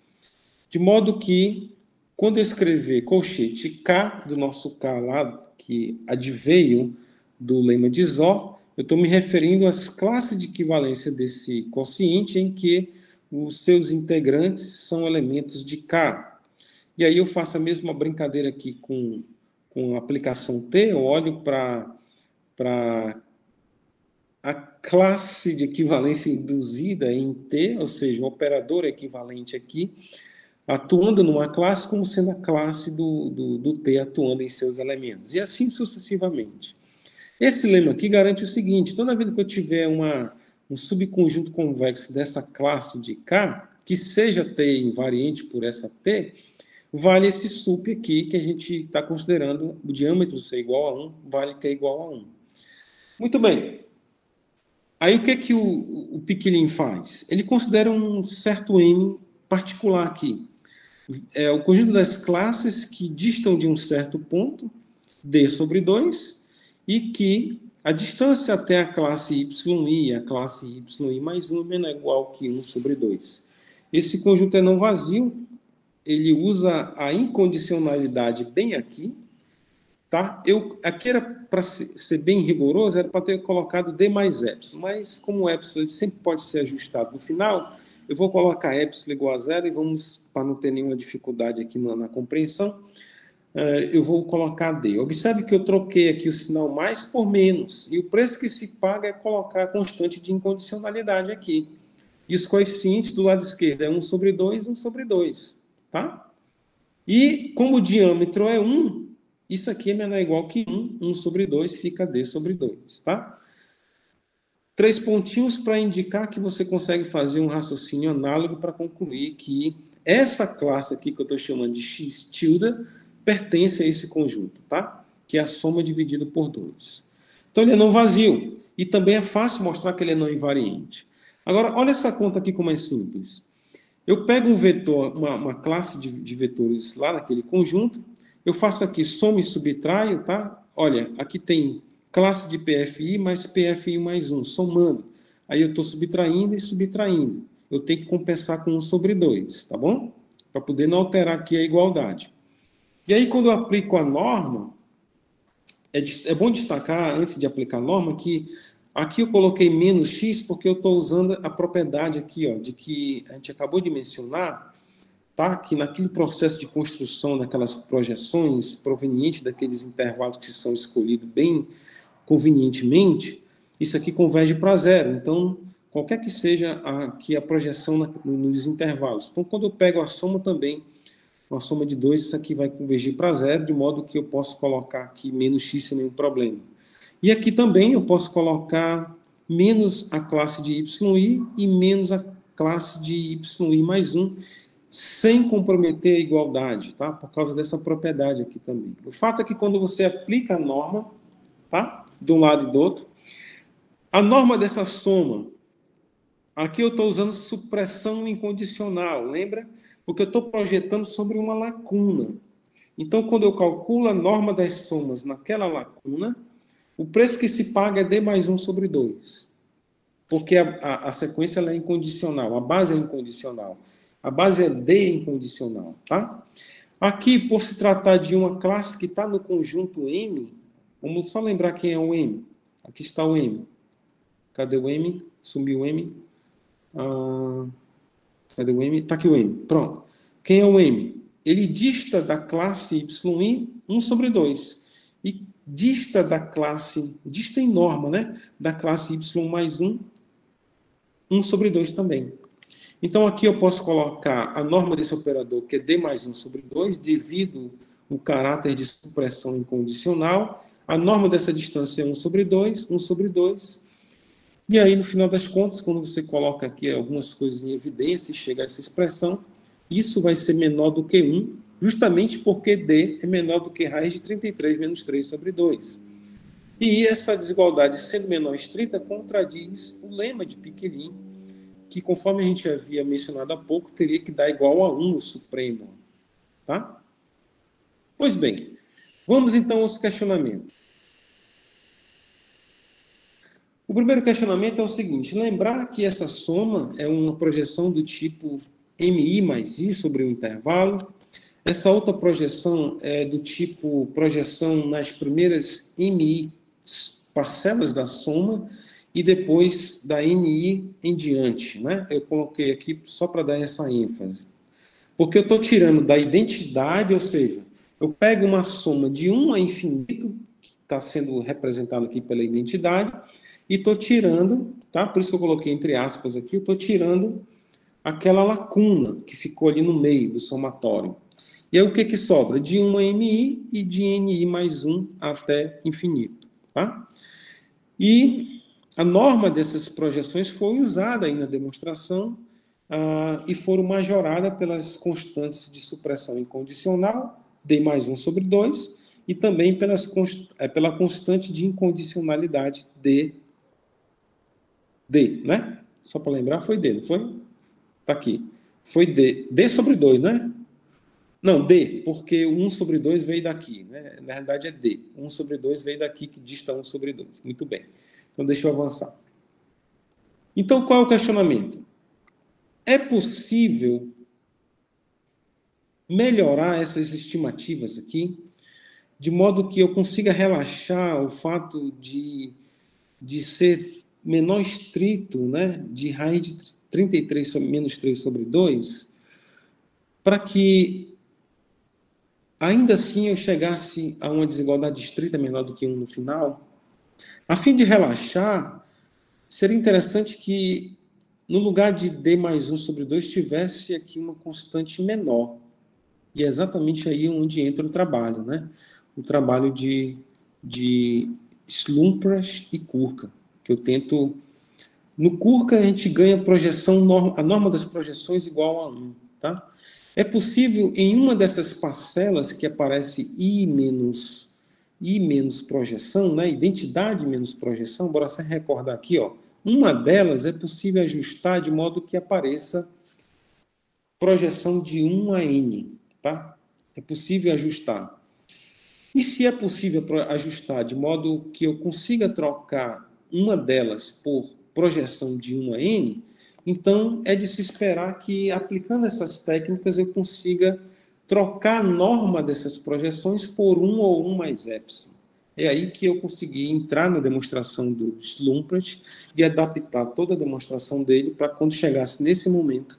De modo que, quando eu escrever colchete K, do nosso K lá, que adveio do lema de Zó, eu estou me referindo às classes de equivalência desse quociente em que os seus integrantes são elementos de K. E aí eu faço a mesma brincadeira aqui com a aplicação T, eu olho para a classe de equivalência induzida em T, ou seja, o operador equivalente aqui, atuando numa classe como sendo a classe do T atuando em seus elementos, e assim sucessivamente. Esse lema aqui garante o seguinte, toda vez que eu tiver um subconjunto convexo dessa classe de K, que seja T invariante por essa T, vale esse sup aqui que a gente está considerando o diâmetro ser igual a 1, vale T igual a 1. Muito bem. Aí o que o Picquelin faz? Ele considera um certo M particular aqui. É o conjunto das classes que distam de um certo ponto, D sobre 2, e que a distância até a classe YI e a classe YI mais 1 é menor ou igual que 1 sobre 2. Esse conjunto é não vazio, ele usa a incondicionalidade bem aqui, tá? Aqui era para ser bem rigoroso, era para ter colocado D mais epsilon, mas como o epsilon sempre pode ser ajustado no final, eu vou colocar epsilon igual a zero e vamos, para não ter nenhuma dificuldade aqui na compreensão, eu vou colocar D. Observe que eu troquei aqui o sinal mais por menos, e o preço que se paga é colocar a constante de incondicionalidade aqui. E os coeficientes do lado esquerdo é 1 sobre 2, 1 sobre 2. tá? E como o diâmetro é 1, isso aqui é menor ou igual que 1, 1 sobre 2 fica D sobre 2, tá? 3 pontinhos para indicar que você consegue fazer um raciocínio análogo para concluir que essa classe aqui que eu estou chamando de x tilde pertence a esse conjunto, tá? Que é a soma dividida por 2. Então ele é não vazio. E também é fácil mostrar que ele é não invariante. Agora, olha essa conta aqui como é simples. Eu pego um vetor, uma classe de vetores lá naquele conjunto, eu faço aqui soma e subtraio, tá? Olha, aqui tem classe de PFI mais PFI mais 1, somando. Aí eu estou subtraindo e subtraindo. Eu tenho que compensar com 1 sobre 2, tá bom? Para poder não alterar aqui a igualdade. E aí, quando eu aplico a norma, é bom destacar, antes de aplicar a norma, que aqui eu coloquei menos x porque eu estou usando a propriedade aqui, ó, de que a gente acabou de mencionar, tá? Que naquele processo de construção daquelas projeções provenientes daqueles intervalos que são escolhidos bem convenientemente, isso aqui converge para zero. Então, qualquer que seja aqui a projeção nos intervalos. Então, quando eu pego a soma também, uma soma de 2, isso aqui vai convergir para zero, de modo que eu posso colocar aqui menos x sem nenhum problema. E aqui também eu posso colocar menos a classe de yi e menos a classe de yi mais 1, sem comprometer a igualdade, tá? Por causa dessa propriedade aqui também. O fato é que quando você aplica a norma, tá? De um lado e do outro, a norma dessa soma, aqui eu estou usando supressão incondicional, lembra? Porque eu estou projetando sobre uma lacuna. Então, quando eu calculo a norma das somas naquela lacuna, o preço que se paga é D mais 1 sobre 2. Porque a sequência ela é incondicional, a base é incondicional. A base é D incondicional, tá? Aqui, por se tratar de uma classe que está no conjunto M, vamos só lembrar quem é o M. Aqui está o M. Cadê o M? Sumiu o M. Cadê o M? Está aqui o M. Pronto. Quem é o M? Ele dista da classe YI 1 sobre 2. E dista da classe, dista em norma, né? Da classe Y mais 1, 1 sobre 2 também. Então, aqui eu posso colocar a norma desse operador, que é D mais 1 sobre 2, devido o caráter de supressão incondicional. A norma dessa distância é 1 sobre 2, 1 sobre 2. E aí, no final das contas, quando você coloca aqui algumas coisas em evidência e chega a essa expressão, isso vai ser menor do que 1, justamente porque D é menor do que raiz de 33 menos 3 sobre 2. E essa desigualdade, sendo menor estrita, contradiz o lema de Pequelin, que, conforme a gente havia mencionado há pouco, teria que dar igual a 1 no supremo. Tá? Pois bem, vamos então aos questionamentos. O primeiro questionamento é o seguinte: lembrar que essa soma é uma projeção do tipo MI mais I sobre o intervalo. Essa outra projeção é do tipo projeção nas primeiras MI parcelas da soma e depois da NI em diante, né? Eu coloquei aqui só para dar essa ênfase. Porque eu estou tirando da identidade, ou seja, eu pego uma soma de 1 a infinito, que está sendo representado aqui pela identidade, e estou tirando, tá? Por isso que eu coloquei entre aspas aqui, eu estou tirando aquela lacuna que ficou ali no meio do somatório. E aí o que sobra? De 1 a MI e de NI mais 1 até infinito, tá? E a norma dessas projeções foi usada aí na demonstração e foram majoradas pelas constantes de supressão incondicional, D mais 1 sobre 2, e também pela constante de incondicionalidade D, né? Só para lembrar, foi D, não foi? Está aqui. Foi D sobre 2, né? Não, D, porque o 1 sobre 2 veio daqui, né? Na realidade é D. 1 sobre 2 veio daqui, que dista 1 sobre 2. Muito bem. Então, deixa eu avançar. Então, qual é o questionamento? É possível melhorar essas estimativas aqui, de modo que eu consiga relaxar o fato de ser menor estrito, né, de raiz de 33 sobre menos 3 sobre 2, para que ainda assim eu chegasse a uma desigualdade estrita menor do que 1 no final? A fim de relaxar, seria interessante que no lugar de D mais 1 sobre 2 tivesse aqui uma constante menor. E é exatamente aí onde entra o trabalho, né? O trabalho de Slumpras e Kurka, que eu tento... No Kurka, a gente ganha projeção, a norma das projeções igual a 1, tá? É possível, em uma dessas parcelas que aparece I menos projeção, né? Identidade menos projeção, bora se recordar aqui, ó. Uma delas é possível ajustar de modo que apareça projeção de 1 a n, tá? É possível ajustar. E se é possível ajustar de modo que eu consiga trocar uma delas por projeção de 1 a n, então é de se esperar que, aplicando essas técnicas, eu consiga trocar a norma dessas projeções por 1 ou 1 mais epsilon. É aí que eu consegui entrar na demonstração do Slumpert e adaptar toda a demonstração dele para quando chegasse nesse momento,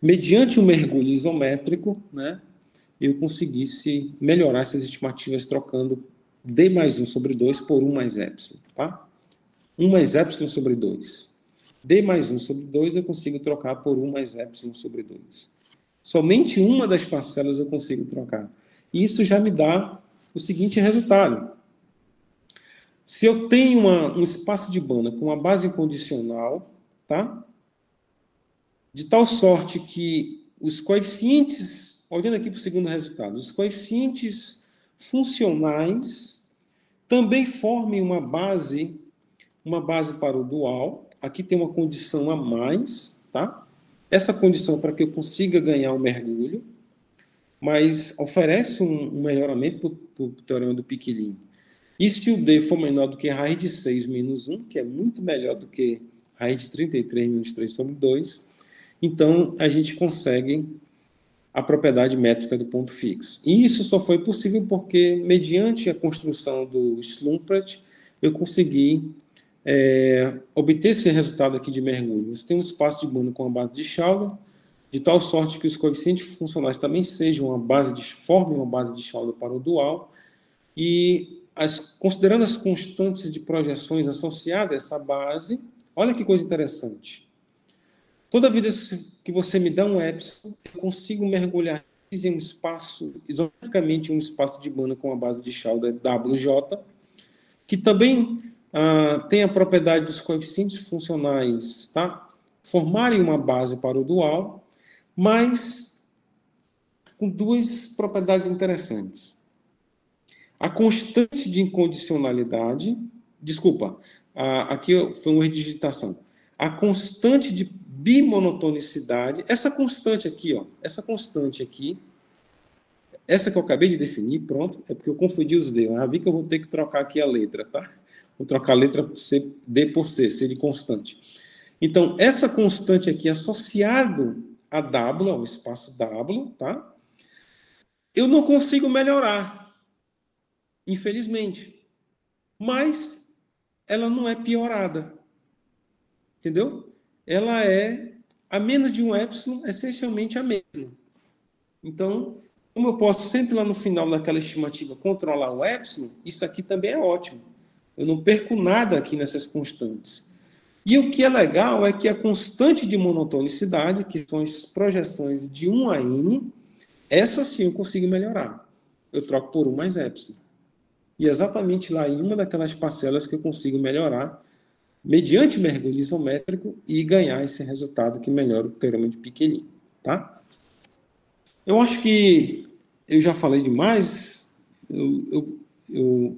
mediante um mergulho isométrico, né, eu conseguisse melhorar essas estimativas trocando D mais 1 sobre 2 por 1 mais epsilon. Tá? 1 mais epsilon sobre 2. D mais 1 sobre 2 eu consigo trocar por 1 mais epsilon sobre 2. Somente uma das parcelas eu consigo trocar. E isso já me dá o seguinte resultado. Se eu tenho um espaço de banda com uma base incondicional, tá? De tal sorte que os coeficientes, olhando aqui para o segundo resultado, os coeficientes funcionais também formem uma base para o dual. Aqui tem uma condição a mais, tá? Essa condição é para que eu consiga ganhar o mergulho, mas oferece um melhoramento para o teorema do Piquelin. E se o D for menor do que raiz de 6 menos 1, que é muito melhor do que raiz de 33 menos 3 sobre 2, então a gente consegue a propriedade métrica do ponto fixo. E isso só foi possível porque, mediante a construção do Slumpert, eu consegui obter esse resultado aqui de mergulho. Você tem um espaço de banda com a base de Schauder, de tal sorte que os coeficientes funcionais também sejam formem uma base de Schauder para o dual, e considerando as constantes de projeções associadas a essa base, olha que coisa interessante. Toda vez que você me dá um epsilon, eu consigo mergulhar em um espaço, isometricamente um espaço de banda com a base de Schauder WJ, que também tem a propriedade dos coeficientes funcionais, tá? Formarem uma base para o dual, mas com duas propriedades interessantes. A constante de incondicionalidade, desculpa, aqui foi uma redigitação. A constante de bimonotonicidade, essa constante aqui, ó, essa que eu acabei de definir, pronto, é porque eu confundi os D. Eu já vi que eu vou ter que trocar aqui a letra, tá? Vou trocar a letra D por C, C de constante. Então, essa constante aqui associado a W, ao espaço W, tá? Eu não consigo melhorar, infelizmente. Mas ela não é piorada. Entendeu? Ela é a menos de um epsilon, essencialmente a mesma. Então, como eu posso sempre lá no final daquela estimativa controlar o epsilon, isso aqui também é ótimo. Eu não perco nada aqui nessas constantes. E o que é legal é que a constante de monotonicidade, que são as projeções de 1 a n, essa sim eu consigo melhorar. Eu troco por 1 mais epsilon. E é exatamente lá em uma daquelas parcelas que eu consigo melhorar, mediante mergulho isométrico, e ganhar esse resultado que melhora o teorema de Piquelin. Tá? Eu acho que eu já falei demais. Eu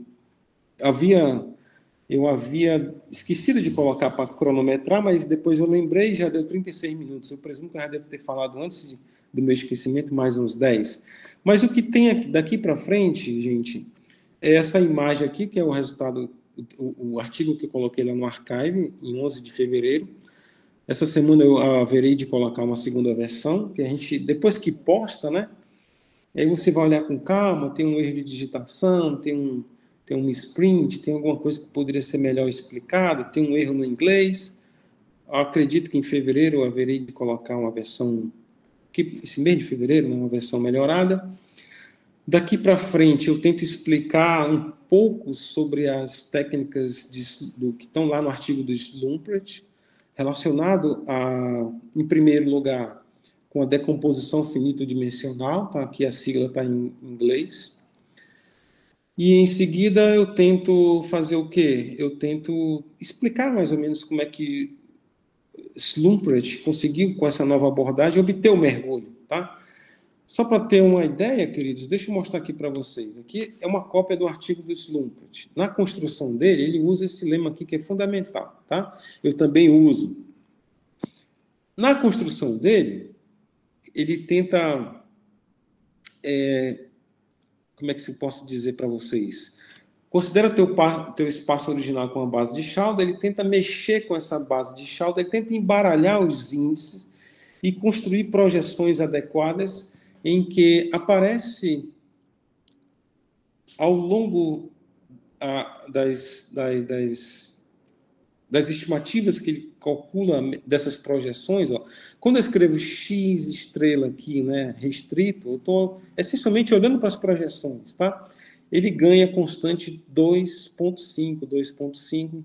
havia esquecido de colocar para cronometrar, mas depois eu lembrei, já deu 36 minutos. Eu presumo que eu já devo ter falado antes do meu esquecimento mais uns 10. Mas o que tem daqui para frente, gente, é essa imagem aqui, que é o resultado, o artigo que eu coloquei lá no Archive, em 11 de fevereiro. Essa semana eu haverei de colocar uma segunda versão, que a gente, depois que posta, né? Aí você vai olhar com calma, tem um erro de digitação, tem um misprint, tem alguma coisa que poderia ser melhor explicado, tem um erro no inglês. Eu acredito que em fevereiro eu haverei de colocar uma versão, esse mês de fevereiro, né, uma versão melhorada. Daqui para frente eu tento explicar um pouco sobre as técnicas que estão lá no artigo do Slumpert, relacionado a, em primeiro lugar, com a decomposição finito-dimensional, tá? Aqui a sigla está em inglês. E em seguida eu tento fazer o quê? Eu tento explicar mais ou menos como é que Slumprecht conseguiu, com essa nova abordagem, obter o mergulho, tá? Só para ter uma ideia, queridos, deixa eu mostrar aqui para vocês. Aqui é uma cópia do artigo do Slumprecht. Na construção dele, ele usa esse lema aqui que é fundamental, tá? Eu também uso. Na construção dele, ele tenta, como é que se posso dizer para vocês? Considera teu espaço original com a base de Schauder, ele tenta mexer com essa base de Schauder, ele tenta embaralhar os índices e construir projeções adequadas em que aparece ao longo das estimativas que ele calcula dessas projeções, ó, quando eu escrevo X estrela aqui, né, restrito, eu estou essencialmente olhando para as projeções, tá? Ele ganha constante 2,5, 2,5.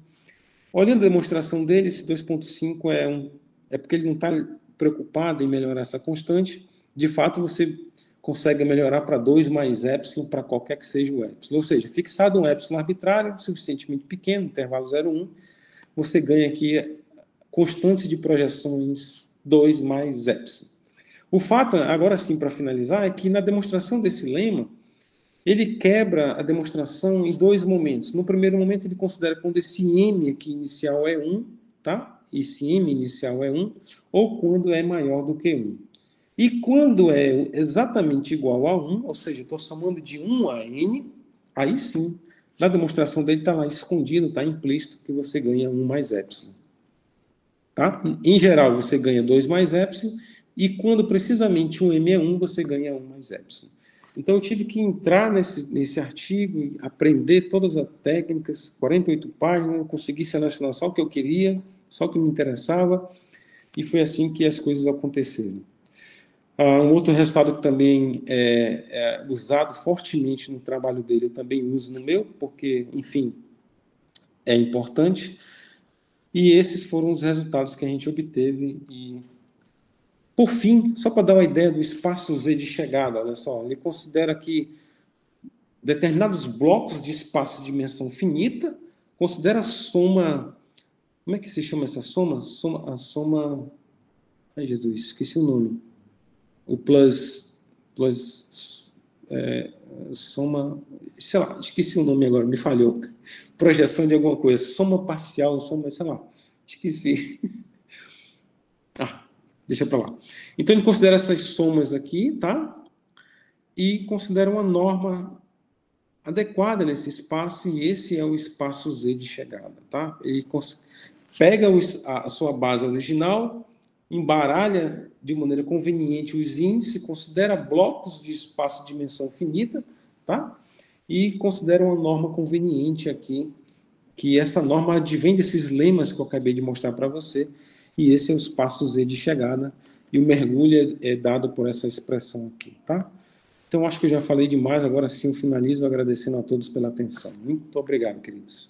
Olhando a demonstração dele, esse 2,5 é porque ele não está preocupado em melhorar essa constante. De fato, você consegue melhorar para 2 mais epsilon para qualquer que seja o epsilon. Ou seja, fixado um epsilon arbitrário, suficientemente pequeno, intervalo 0,1, você ganha aqui constantes de projeções 2 mais epsilon. O fato, agora sim, para finalizar, é que na demonstração desse lema, ele quebra a demonstração em 2 momentos. No primeiro momento, ele considera quando esse M aqui inicial é 1, tá? Esse M inicial é 1, ou quando é maior do que 1. E quando é exatamente igual a 1, ou seja, estou somando de 1 a n, aí sim, na demonstração dele está lá escondido, está implícito que você ganha 1 mais epsilon. Tá? Em geral, você ganha 2 mais epsilon, e quando precisamente um m é 1, você ganha 1 mais epsilon. Então, eu tive que entrar nesse artigo e aprender todas as técnicas, 48 páginas, consegui selecionar só o que eu queria, só o que me interessava, e foi assim que as coisas aconteceram. Um outro resultado que também é usado fortemente no trabalho dele, eu também uso no meu, porque, enfim, é importante. E esses foram os resultados que a gente obteve. E, por fim, só para dar uma ideia do espaço Z de chegada, olha só, ele considera que determinados blocos de espaço de dimensão finita, considera a soma... Como é que se chama essa soma? A soma... Ai, Jesus, esqueci o nome. O soma, sei lá, esqueci o nome agora, me falhou. Projeção de alguma coisa, soma parcial, soma, sei lá, esqueci. Deixa para lá. Então, ele considera essas somas aqui, tá? E considera uma norma adequada nesse espaço, e esse é o espaço Z de chegada, tá? Ele pega a sua base original, embaralha de maneira conveniente os índices, considera blocos de espaço de dimensão finita, tá? E considera uma norma conveniente aqui, que essa norma advém desses lemas que eu acabei de mostrar para você, e esse é o espaço Z de chegada, e o mergulho é dado por essa expressão aqui, tá? Então, acho que eu já falei demais, agora sim eu finalizo agradecendo a todos pela atenção. Muito obrigado, queridos.